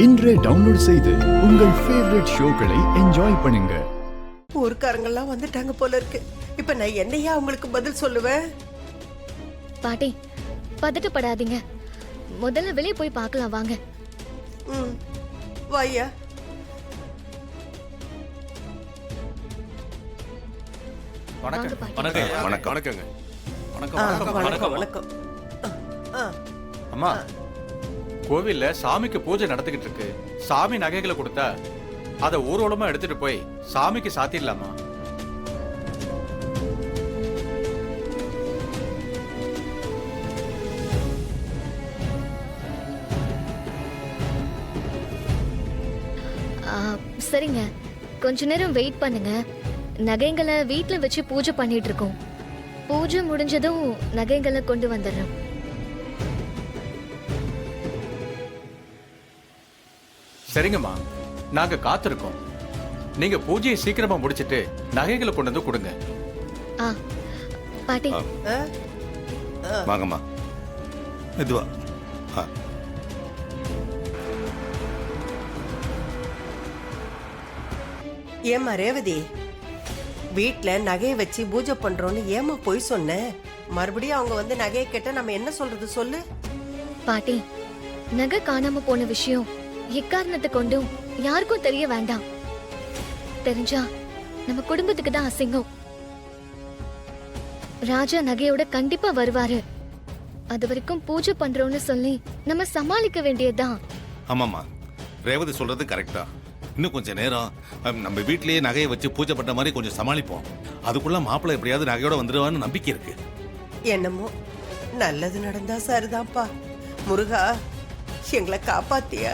இன்றே டவுன்லோட் செய்து உங்கள் ஃபேவரட் ஷோக்களை என்ஜாய் பண்ணுங்க. ஊர்க்காரங்கெல்லாம் வந்துட்டாங்க போல இருக்கு. இப்ப நான் என்னையா அவங்களுக்கு பதில் சொல்லுவேன்? பாட்டி பதட்டப்படாதீங்க, முதல்ல வெளியே போய் பார்க்கலாம் வாங்க. ம், வாயா. வாங்க பாட்டி. வணக்கங்க. வணக்கம் வணக்கம். ஆ, அம்மா, கோவில்ல சாமிக்கு பூஜை நடந்துகிட்டு இருக்கு. சாமி நகைகளை கொடுத்தா அதை ஊர்வலமா எடுத்துட்டு போய் சாமிக்கு சாத்திடலாமா? சரிங்க, கொஞ்ச நேரம் வெயிட் பண்ணுங்க. நகைங்களை வீட்ல வச்சு பூஜை பண்ணிட்டு இருக்கோம். பூஜை முடிஞ்சதும் நகைங்களை கொண்டு வந்துடுறோம். சரிங்கம்மா, நாங்க காத்திருக்கோம். நீங்க பூஜையை சீக்கிரமா முடிச்சிட்டு நகைகளை கொண்டு வந்து கொடுங்க. ஆ பாட்டி, ஆ, வாங்கம்மா, மெதுவா. ஏம்மா ரேவதி, வீட்ல நகையை வச்சு பூஜை பண்றோம்னு ஏமா போய் சொன்ன? மறுபடியும் அவங்க வந்து நகையை கேட்டா நம்ம என்ன சொல்றது சொல்லு? பாட்டி, நகை காணாம போன விஷயம் எக்காரணத்தை கொண்டும் யாருக்கும் தெரிய வேண்டாம். தெரிஞ்சா நம்ம குடும்பத்துக்கு தான் அசிங்கம். ராஜா நகையோட கண்டிப்பா வருவாரு. அது வரைக்கும் பூஜை பண்றோம்னு சொல்லி நம்ம சமாளிக்க வேண்டியதுதான். ஆமாம்மா, ரேவதி சொல்றது கரெக்டா. இன்னும் கொஞ்சம் நேரம் நம்ம வீட்லயே நகையை வச்சு பூஜை பண்ண மாதிரி கொஞ்சம் சமாளிப்போம். அதுக்குள்ள மாப்பிள்ளை எப்படியாவது நகையோட வந்துருவான்னு நம்பிக்கை இருக்கு. என்னமோ நல்லது நடந்தா சரிதான்ப்பா. முருகா, எங்களை காப்பாத்தியா?